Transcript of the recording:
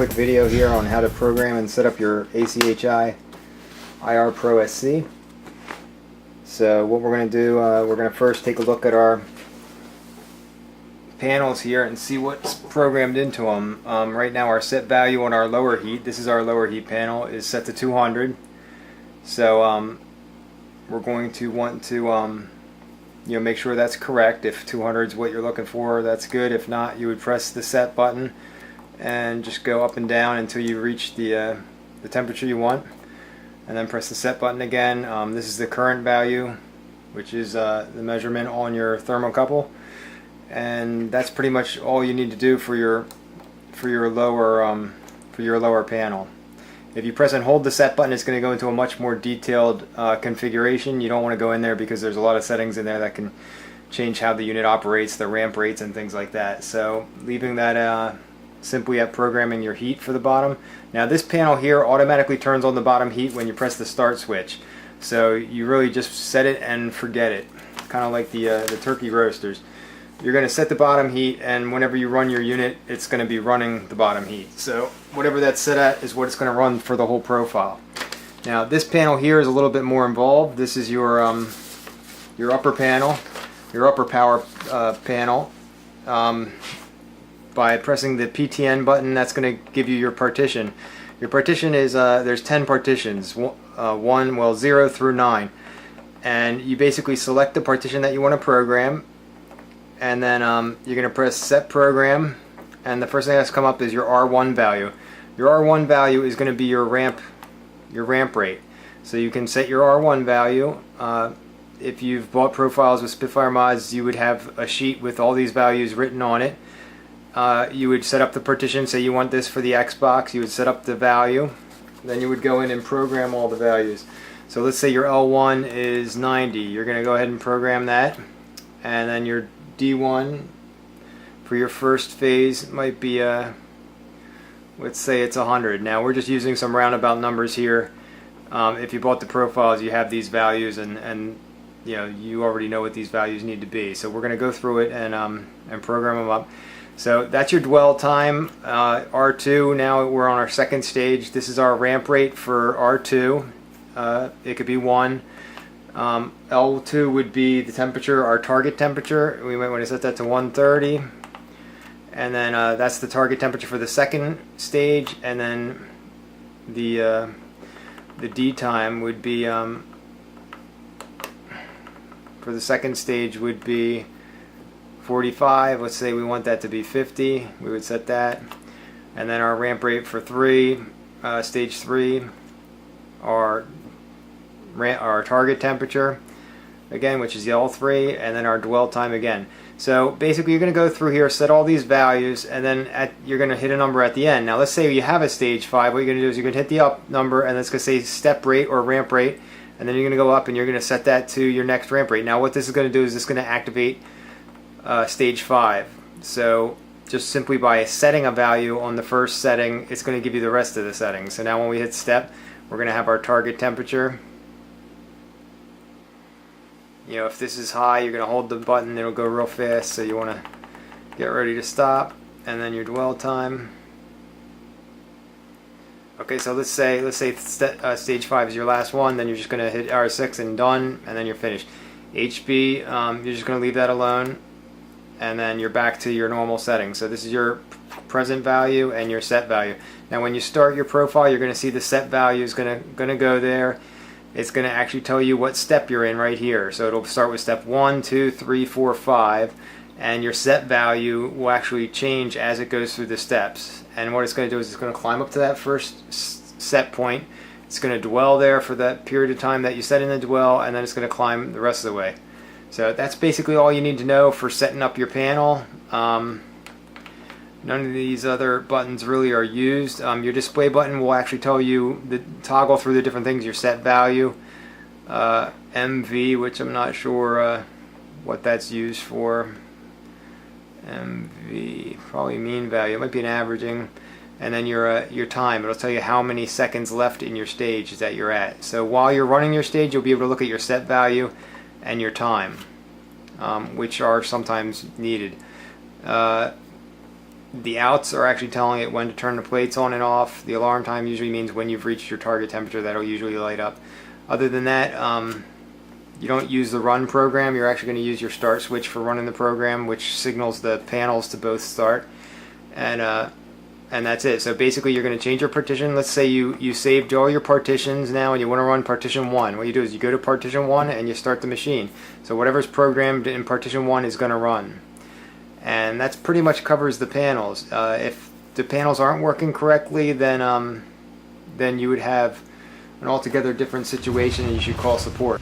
Quick video here on how to program and set up your ACHI IR Pro SC. So what we're going to do, we're going to first take a look at our panels here and see what's programmed into them. Right now our set value on our lower heat, this is our lower heat panel, is set to 200. So we're going to want to make sure that's correct. If 200 is what you're looking for, that's good. If not, you would press the set button and just go up and down until you reach the temperature you want, and then press the set button again. This is the current value, which is the measurement on your thermocouple, and that's pretty much all you need to do for your lower panel. If you press and hold the set button, it's going to go into a much more detailed configuration. You don't want to go in there because there's a lot of settings in there that can change how the unit operates, the ramp rates and things like that. So leaving that simply at programming your heat for the bottom. Now this panel here automatically turns on the bottom heat when you press the start switch. So you really just set it and forget it. Kind of like the turkey roasters. You're going to set the bottom heat, and whenever you run your unit, it's going to be running the bottom heat. So whatever that's set at is what it's going to run for the whole profile. Now this panel here is a little bit more involved. This is your upper panel, your upper power panel. By pressing the PTN button, that's going to give you your partition. Your partition is, there's 10 partitions, 0 through 9. And you basically select the partition that you want to program, and then you're going to press set program, and the first thing that's come up is your R1 value. Your R1 value is going to be your ramp rate. So you can set your R1 value. If you've bought profiles with Spitfire mods, you would have a sheet with all these values written on it. You would set up the partition, say you want this for the Xbox, you would set up the value, then you would go in and program all the values. So let's say your L1 is 90, you're going to go ahead and program that, and then your D1 for your first phase might be, let's say it's 100. Now we're just using some roundabout numbers here. If you bought the profiles, you have these values, and you already know what these values need to be. So we're going to go through it and program them up. So that's your dwell time, R2. Now we're on our second stage. This is our ramp rate for R2. It could be 1. L2 would be the temperature, our target temperature. We might want to set that to 130. And then that's the target temperature for the second stage. And then the D time would be, for the second stage would be 45. Let's say we want that to be 50. We would set that. And then our ramp rate for stage 3, our target temperature again, which is the L3, and then our dwell time again. So basically you're going to go through here, set all these values, and then you're going to hit a number at the end. Now let's say you have a stage 5. What you're going to do is you're going to hit the up number, and it's going to say step rate or ramp rate, and then you're going to go up and you're going to set that to your next ramp rate. Now what this is going to do is it's going to activate stage 5. So just simply by setting a value on the first setting, it's going to give you the rest of the settings. So now when we hit step, we're going to have our target temperature. If this is high, you're going to hold the button, it'll go real fast, so you want to get ready to stop. And then your dwell time. Okay, so let's say stage 5 is your last one, then you're just going to hit R6 and done, and then you're finished. HB, you're just going to leave that alone, and then you're back to your normal settings. So this is your present value and your set value. Now when you start your profile, you're going to see the set value is going to go there. It's going to actually tell you what step you're in right here. So it'll start with step 1, 2, 3, 4, 5, and your set value will actually change as it goes through the steps. And what it's going to do is it's going to climb up to that first set point. It's going to dwell there for that period of time that you set in the dwell, and then it's going to climb the rest of the way. So that's basically all you need to know for setting up your panel. None of these other buttons really are used. Your display button will actually tell you toggle through the different things, your set value, MV, which I'm not sure what that's used for. MV, probably mean value. It might be an averaging. And then your time. It'll tell you how many seconds left in your stage that you're at. So while you're running your stage, you'll be able to look at your set value and your time, which are sometimes needed. The outs are actually telling it when to turn the plates on and off. The alarm time usually means when you've reached your target temperature. That'll usually light up. Other than that, you don't use the run program. You're actually going to use your start switch for running the program, which signals the panels to both start. And that's it. So basically you're going to change your partition. Let's say you saved all your partitions now and you want to run partition 1. What you do is you go to partition 1 and you start the machine. So whatever's programmed in partition 1 is going to run. And that's pretty much covers the panels. If the panels aren't working correctly, then you would have an altogether different situation and you should call support.